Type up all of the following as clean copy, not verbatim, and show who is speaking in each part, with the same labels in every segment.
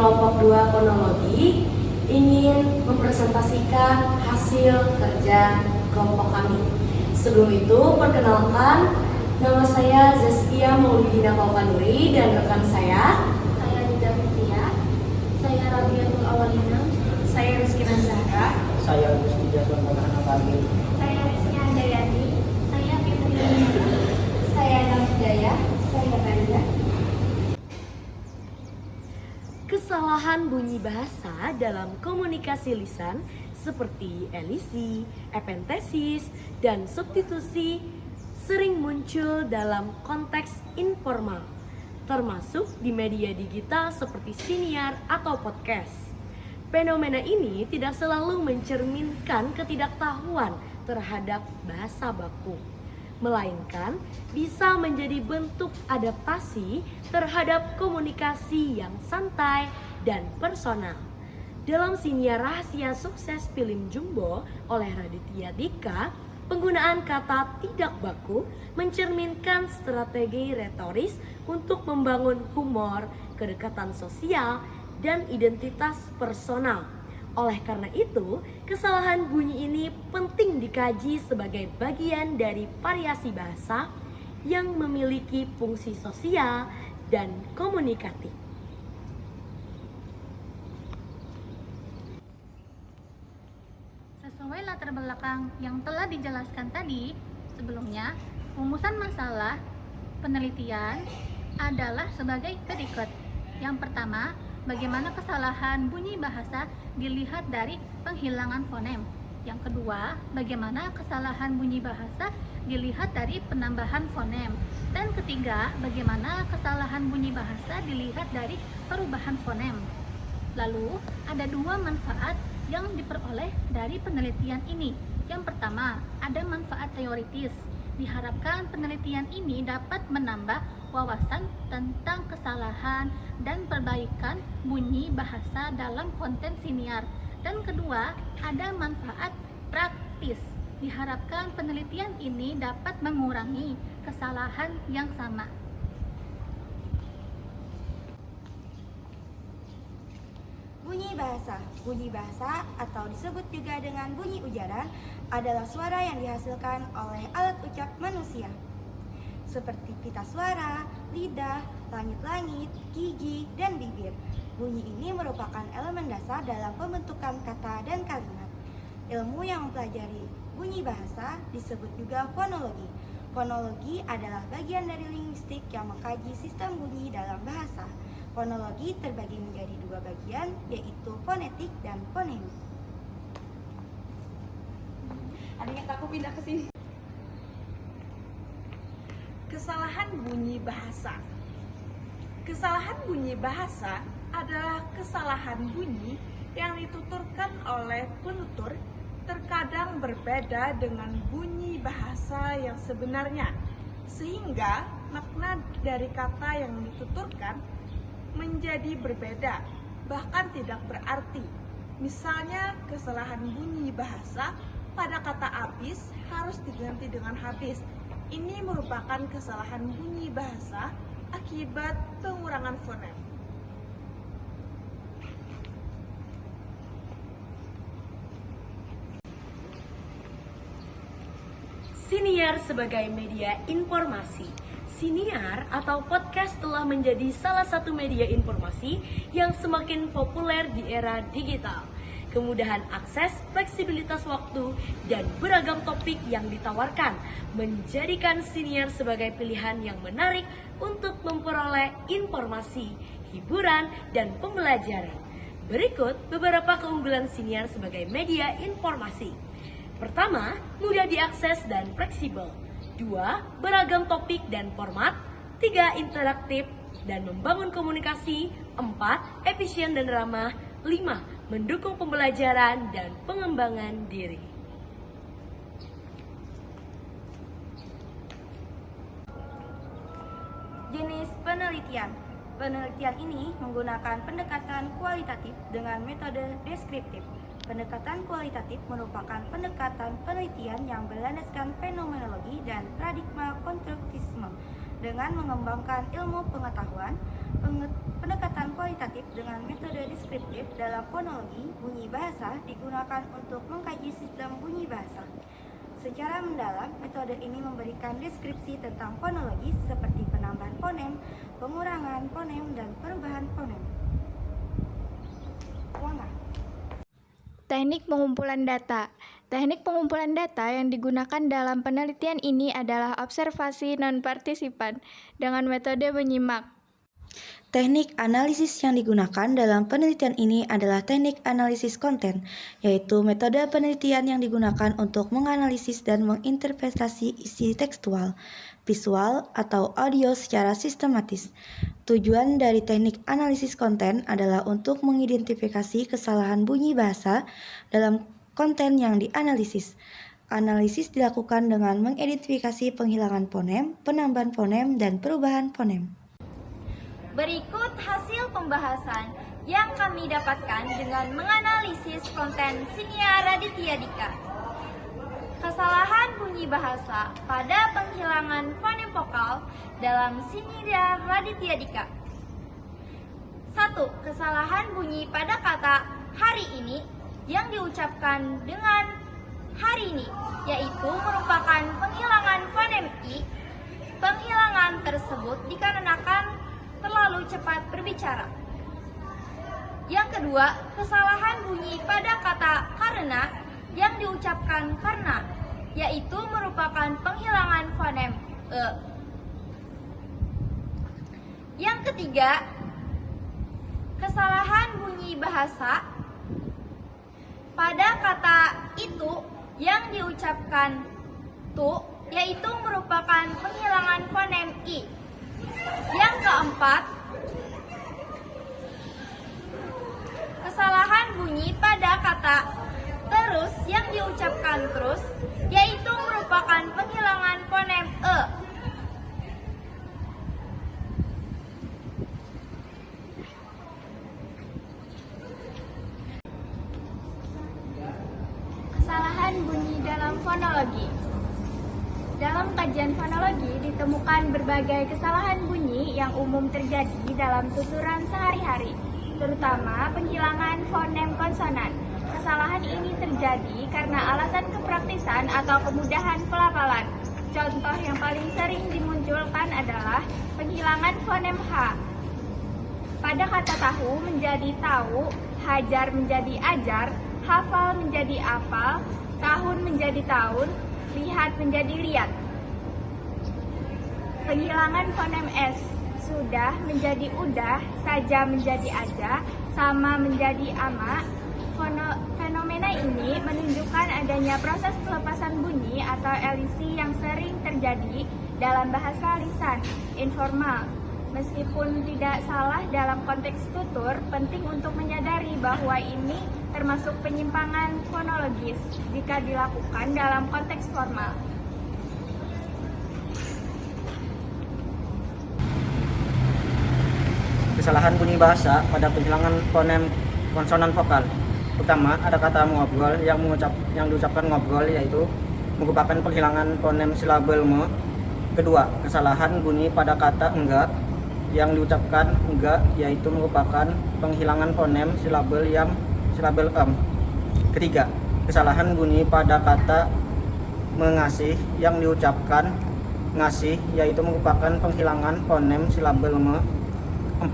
Speaker 1: kelompok 2 fonologi ingin mempresentasikan hasil kerja kelompok kami. Sebelum itu, perkenalkan, nama saya Zaskia Maulidina Kaupanuri dan rekan saya
Speaker 2: Dida Fitia, saya Rabiatul Awalina,
Speaker 1: saya Rizky Zahra,
Speaker 3: saya Rizky Jaswan Pagi,
Speaker 2: saya Rizky Handayani, saya Fitri Yuniana,
Speaker 1: saya Nafidaya, saya Nadia. Kesalahan bunyi bahasa dalam komunikasi lisan seperti elisi, epentesis, dan substitusi sering muncul dalam konteks informal, termasuk di media digital seperti siniar atau podcast. Fenomena ini tidak selalu mencerminkan ketidaktahuan terhadap bahasa baku, melainkan bisa menjadi bentuk adaptasi terhadap komunikasi yang santai dan personal. Dalam siniar Rahasia Sukses Film Jumbo oleh Raditya Dika, penggunaan kata tidak baku mencerminkan strategi retoris untuk membangun humor, kedekatan sosial, dan identitas personal. Oleh karena itu, kesalahan bunyi ini penting dikaji sebagai bagian dari variasi bahasa yang memiliki fungsi sosial dan komunikatif.
Speaker 2: Sesuai latar belakang yang telah dijelaskan tadi, sebelumnya, rumusan masalah penelitian adalah sebagai berikut. Yang pertama, bagaimana kesalahan bunyi bahasa dilihat dari penghilangan fonem. Yang kedua, bagaimana kesalahan bunyi bahasa dilihat dari penambahan fonem. Dan ketiga, bagaimana kesalahan bunyi bahasa dilihat dari perubahan fonem. Lalu, ada dua manfaat yang diperoleh dari penelitian ini. Yang pertama, ada manfaat teoritis. Diharapkan penelitian ini dapat menambah wawasan tentang kesalahan dan perbaikan bunyi bahasa dalam konten siniar. Dan kedua, ada manfaat praktis. Diharapkan penelitian ini dapat mengurangi kesalahan yang sama.
Speaker 4: Bunyi bahasa atau disebut juga dengan bunyi ujaran adalah suara yang dihasilkan oleh alat ucap manusia seperti pita suara, lidah, langit-langit, gigi, dan bibir. Bunyi ini merupakan elemen dasar dalam pembentukan kata dan kalimat. Ilmu yang mempelajari bunyi bahasa disebut juga fonologi. Fonologi adalah bagian dari linguistik yang mengkaji sistem bunyi dalam bahasa. Fonologi terbagi menjadi dua bagian, yaitu fonetik dan fonemik.
Speaker 1: Adanya aku pindah ke sini. Kesalahan bunyi bahasa. Kesalahan bunyi bahasa adalah kesalahan bunyi yang dituturkan oleh penutur terkadang berbeda dengan bunyi bahasa yang sebenarnya, sehingga makna dari kata yang dituturkan menjadi berbeda, bahkan tidak berarti. Misalnya, kesalahan bunyi bahasa pada kata habis harus diganti dengan habis. Ini merupakan kesalahan bunyi bahasa akibat pengurangan fonem. Siniar sebagai media informasi. Siniar atau podcast telah menjadi salah satu media informasi yang semakin populer di era digital. Kemudahan akses, fleksibilitas waktu, dan beragam topik yang ditawarkan menjadikan siniar sebagai pilihan yang menarik untuk memperoleh informasi, hiburan, dan pembelajaran. Berikut beberapa keunggulan siniar sebagai media informasi. Pertama, mudah diakses dan fleksibel. 2. Beragam topik dan format. 3. Interaktif dan membangun komunikasi. 4. Efisien dan ramah. 5. Mendukung pembelajaran dan pengembangan diri.
Speaker 4: Jenis penelitian. Penelitian ini menggunakan pendekatan kualitatif dengan metode deskriptif. Pendekatan kualitatif merupakan pendekatan penelitian yang berlandaskan fenomenologi dan paradigma konstruktisme dengan mengembangkan ilmu pengetahuan, pendekatan kualitatif dengan metode deskriptif dalam fonologi, bunyi bahasa digunakan untuk mengkaji sistem bunyi bahasa. Secara mendalam, metode ini memberikan deskripsi tentang fonologi seperti penambahan fonem, pengurangan fonem, dan perubahan fonem.
Speaker 5: Teknik pengumpulan data. Teknik pengumpulan data yang digunakan dalam penelitian ini adalah observasi non-partisipan dengan metode menyimak.
Speaker 4: Teknik analisis yang digunakan dalam penelitian ini adalah teknik analisis konten, yaitu metode penelitian yang digunakan untuk menganalisis dan menginterpretasi isi tekstual, visual, atau audio secara sistematis. Tujuan dari teknik analisis konten adalah untuk mengidentifikasi kesalahan bunyi bahasa dalam konten yang dianalisis. Analisis dilakukan dengan mengidentifikasi penghilangan fonem, penambahan fonem, dan perubahan fonem.
Speaker 1: Berikut hasil pembahasan yang kami dapatkan dengan menganalisis konten Sinia Raditya Dika. Kesalahan bunyi bahasa pada penghilangan fonem vokal dalam Sinia Raditya Dika. 1. Kesalahan bunyi pada kata hari ini yang diucapkan dengan hari ini, yaitu merupakan penghilangan fonem i. Penghilangan tersebut dikarenakan terlalu cepat berbicara. Yang kedua, kesalahan bunyi pada kata karena yang diucapkan karena, yaitu merupakan penghilangan fonem e. Yang ketiga, kesalahan bunyi bahasa pada kata itu yang diucapkan tu, yaitu merupakan penghilangan fonem i. Yang keempat, kesalahan bunyi pada kata terus yang diucapkan terus, yaitu merupakan penghilangan fonem e.
Speaker 5: Kesalahan bunyi dalam fonologi. Dalam kajian fonologi ditemukan berbagai kesalahan bunyi yang umum terjadi dalam tuturan sehari-hari, terutama penghilangan fonem konsonan. Kesalahan ini terjadi karena alasan kepraktisan atau kemudahan pelafalan. Contoh yang paling sering dimunculkan adalah penghilangan fonem H. Pada kata tahu menjadi tahu, hajar menjadi ajar, hafal menjadi apal, tahun menjadi tahun, lihat menjadi lihat. Penghilangan fonem S. Sudah menjadi udah, saja menjadi aja, sama menjadi ama. Fenomena ini menunjukkan adanya proses pelepasan bunyi atau elisi yang sering terjadi dalam bahasa lisan informal. Meskipun tidak salah dalam konteks tutur, penting untuk menyadari bahwa ini termasuk penyimpangan fonologis jika dilakukan dalam konteks formal.
Speaker 3: Kesalahan bunyi bahasa pada penghilangan fonem konsonan vokal. Pertama, ada kata ngobrol yang diucapkan ngobrol, yaitu merupakan penghilangan fonem silabel me. Kedua, kesalahan bunyi pada kata enggak yang diucapkan enggak, yaitu merupakan penghilangan fonem silabel em. Ketiga, kesalahan bunyi pada kata mengasih yang diucapkan ngasih, yaitu merupakan penghilangan fonem silabel me. 4.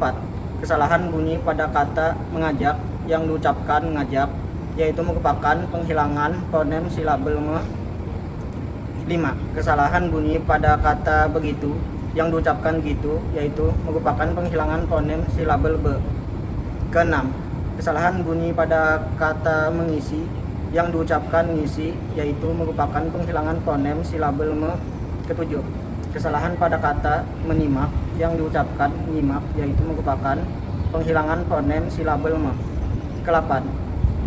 Speaker 3: Kesalahan bunyi pada kata mengajak yang diucapkan ngajak, yaitu merupakan penghilangan fonem silabel me. 5. Kesalahan bunyi pada kata begitu yang diucapkan gitu, yaitu merupakan penghilangan fonem silabel be. Keenam, kesalahan bunyi pada kata mengisi yang diucapkan ngisi, yaitu merupakan penghilangan fonem silabel me. Ketujuh, kesalahan pada kata menyimak yang diucapkan nyimak, yaitu merupakan penghilangan fonem silabel me. Ke-8,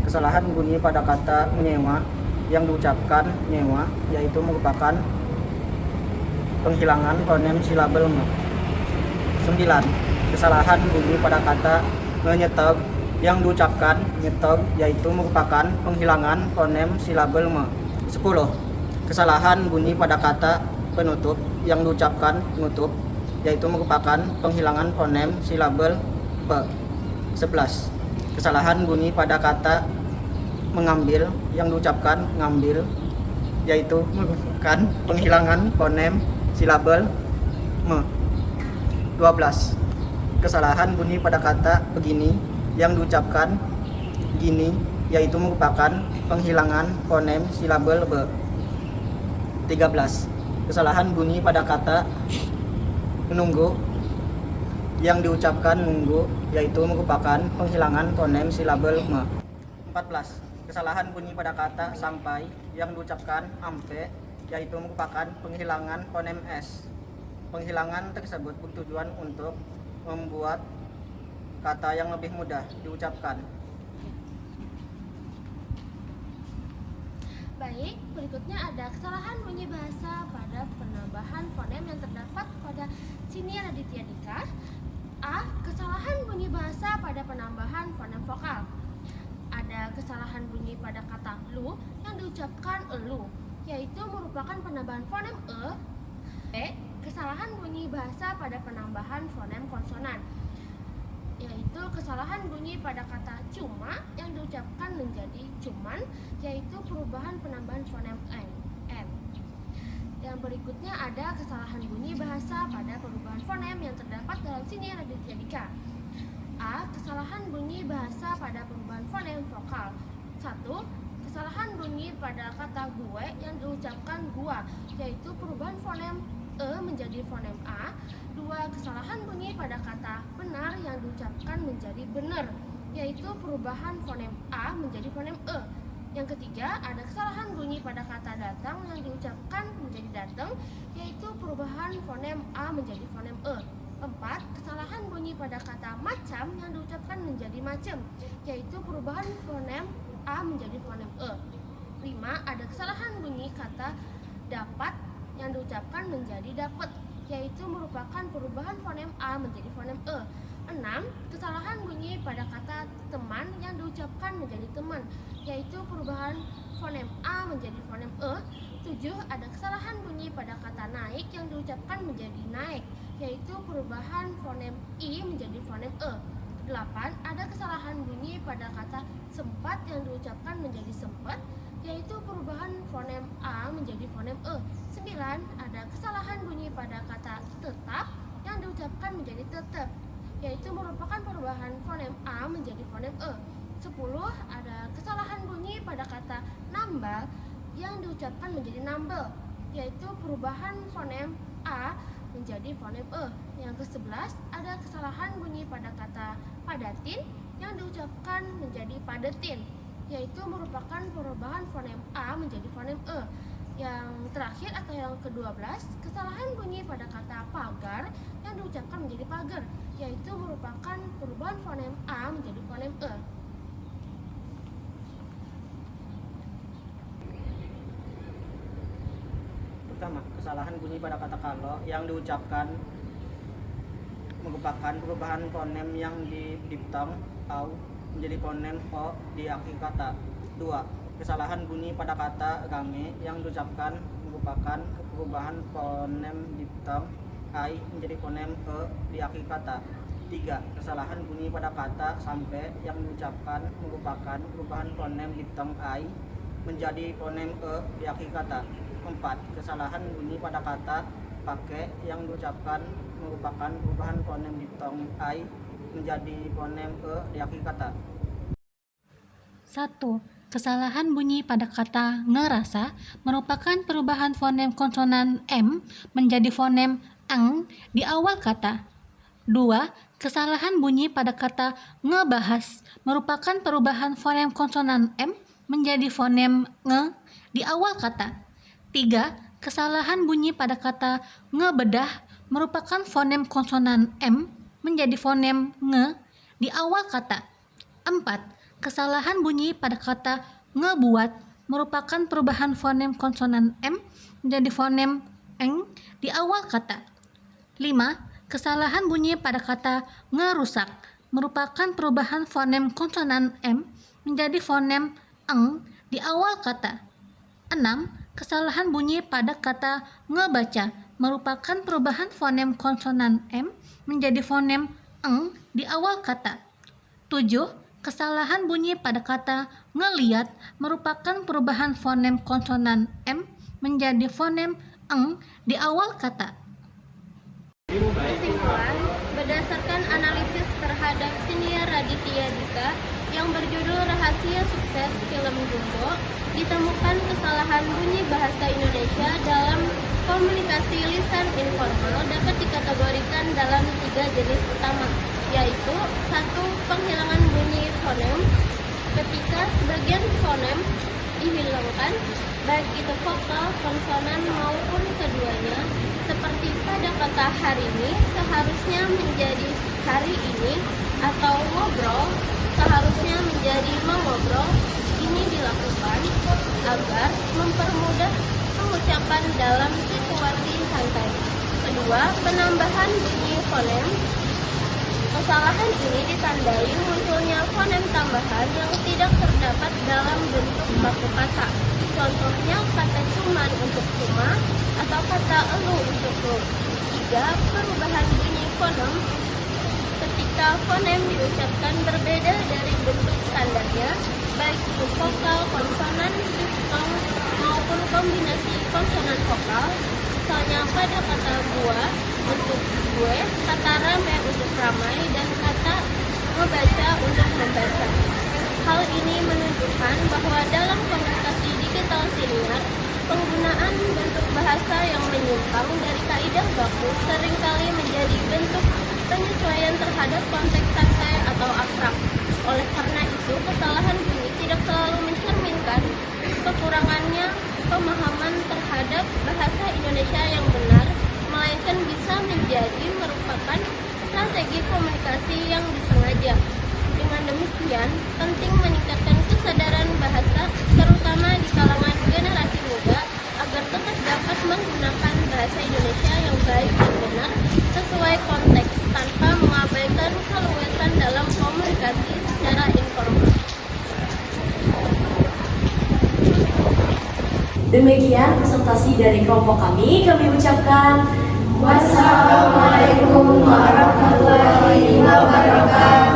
Speaker 3: kesalahan bunyi pada kata menyewa yang diucapkan nyewa, yaitu merupakan penghilangan fonem silabel me. 9. Kesalahan bunyi pada kata menyetog yang diucapkan nyetog, yaitu merupakan penghilangan fonem silabel me. 10. Kesalahan bunyi pada kata penutup yang diucapkan nutup, yaitu merupakan penghilangan fonem silabel P. 11. Kesalahan bunyi pada kata mengambil yang diucapkan ngambil, yaitu merupakan penghilangan fonem silabel M. 12. Kesalahan bunyi pada kata begini yang diucapkan gini, yaitu merupakan penghilangan fonem silabel B. 13. Kesalahan bunyi pada kata menunggu yang diucapkan nunggu, yaitu merupakan penghilangan fonem silabel M. 14. Kesalahan bunyi pada kata sampai yang diucapkan ampe, yaitu merupakan penghilangan fonem S. Penghilangan tersebut bertujuan untuk membuat kata yang lebih mudah diucapkan.
Speaker 6: Baik, berikutnya ada kesalahan bunyi bahasa pada penambahan fonem yang terdapat pada Sinia Raditya Dika. A. Kesalahan bunyi bahasa pada penambahan fonem vokal. Ada kesalahan bunyi pada kata lu yang diucapkan elu, yaitu merupakan penambahan fonem e. B. Kesalahan bunyi bahasa pada penambahan fonem konsonan, yaitu kesalahan bunyi pada kata cuma yang diucapkan menjadi cuman, yaitu perubahan penambahan fonem n. Yang berikutnya ada kesalahan bunyi bahasa pada perubahan fonem yang terdapat dalam Sinia Raditya Dika. A. Kesalahan bunyi bahasa pada perubahan fonem vokal. 1. Kesalahan bunyi pada kata gue yang diucapkan gua, yaitu perubahan fonem e menjadi fonem a. 2. Kesalahan bunyi pada kata benar yang diucapkan menjadi bener, yaitu perubahan fonem a menjadi fonem e. Yang ketiga, ada kesalahan bunyi pada kata datang yang diucapkan menjadi dateng, yaitu perubahan fonem a menjadi fonem e. 4. Kesalahan bunyi pada kata macam yang diucapkan menjadi macem, yaitu perubahan fonem a menjadi fonem e. 5. Ada kesalahan bunyi kata dapat yang diucapkan menjadi dapet, yaitu merupakan perubahan fonem a menjadi fonem e. 6. Kesalahan bunyi pada kata teman yang diucapkan menjadi teman, yaitu perubahan fonem a menjadi fonem e. 7. Ada kesalahan bunyi pada kata naik yang diucapkan menjadi naik, yaitu perubahan fonem i menjadi fonem e. 8. Ada kesalahan bunyi pada kata sempat yang diucapkan menjadi sempat, yaitu perubahan fonem a menjadi fonem e. 9. Ada kesalahan bunyi pada kata tetap yang diucapkan menjadi tetap, yaitu merupakan perubahan fonem a menjadi fonem e. 10. Ada kesalahan bunyi pada kata nambal yang diucapkan menjadi nambel, yaitu perubahan fonem a menjadi fonem e. Yang ke-11, ada kesalahan bunyi pada kata padatin yang diucapkan menjadi padetin, yaitu merupakan perubahan fonem a menjadi fonem e. Yang terakhir atau yang ke-12, kesalahan bunyi pada kata pagar yang diucapkan menjadi pagar, yaitu merupakan perubahan fonem a menjadi fonem e.
Speaker 3: Pertama, kesalahan bunyi pada kata kalau yang diucapkan merupakan perubahan fonem yang di diftong au menjadi fonem o di akhir kata. 2. Kesalahan bunyi pada kata rame yang diucapkan merupakan perubahan fonem diftong ai menjadi fonem e di akhir kata. 3. Kesalahan bunyi pada kata sampai yang diucapkan merupakan perubahan fonem diftong ai menjadi fonem e di akhir kata. 4. Kesalahan bunyi pada kata pakai yang diucapkan merupakan perubahan fonem diftong ai menjadi fonem e di akhir kata.
Speaker 2: 1. Kesalahan bunyi pada kata ngerasa merupakan perubahan fonem konsonan m menjadi fonem ang di awal kata. 2. Kesalahan bunyi pada kata ngebahas merupakan perubahan fonem konsonan m menjadi fonem nge di awal kata. 3. Kesalahan bunyi pada kata ngebedah merupakan fonem konsonan m menjadi fonem nge di awal kata. 4. Kesalahan bunyi pada kata ngebuat merupakan perubahan fonem konsonan m menjadi fonem eng di awal kata. 5. Kesalahan bunyi pada kata ngerusak merupakan perubahan fonem konsonan m menjadi fonem eng di awal kata. 6. Kesalahan bunyi pada kata ngebaca merupakan perubahan fonem konsonan M menjadi fonem eng di awal kata. 7. Kesalahan bunyi pada kata ngeliat merupakan perubahan fonem konsonan M menjadi fonem eng di awal kata.
Speaker 6: Kesimpulan, berdasarkan analisis terhadap Siniar Raditya Dika yang berjudul Rahasia Sukses Film Jumbo, ditemukan kesalahan bunyi bahasa Indonesia dalam komunikasi lisan informal dapat dikategorikan dalam 3 jenis utama, yaitu 1. Penghilangan bunyi fonem ketika sebagian fonem dihilangkan, baik itu vokal, konsonan maupun keduanya, seperti pada kata hari ini seharusnya menjadi hari ini, atau ngobrol seharusnya menjadi mengobrol. Ini dilakukan agar mempermudah pengucapan dalam situasi santai. Kedua, penambahan bunyi fonem. Kesalahan ini ditandai munculnya fonem tambahan yang tidak terdapat dalam bentuk baku kata. Contohnya kata cuman untuk cuma atau kata elu untuk lu. 3. Perubahan bunyi fonem. Ketika fonem diucapkan berbeda dari bentuk standarnya, baik itu vokal, konsonan, diftong, maupun kombinasi konsonan vokal. Misalnya pada kata gua untuk gue, kata rame untuk ramai, dan kata ngebaca untuk membaca. Hal ini menunjukkan bahwa dalam komunikasi digital siniar, penggunaan bentuk bahasa yang menyimpang dari kaidah baku seringkali menjadi bentuk penyesuaian terhadap konteks santai atau akrab. Oleh karena itu, kesalahan bunyi tidak selalu mencerminkan kekurangannya pemahaman terhadap bahasa Indonesia yang benar, melainkan bisa menjadi merupakan strategi komunikasi yang disengaja. Dengan demikian, penting meningkatkan kesadaran bahasa, terutama di kalangan generasi muda, agar tetap dapat menggunakan bahasa Indonesia yang baik dan benar sesuai konteks, tanpa mengabaikan keluasan dalam komunikasi secara informal.
Speaker 1: Demikian presentasi dari kelompok kami ucapkan
Speaker 7: Wassalamualaikum warahmatullahi wabarakatuh.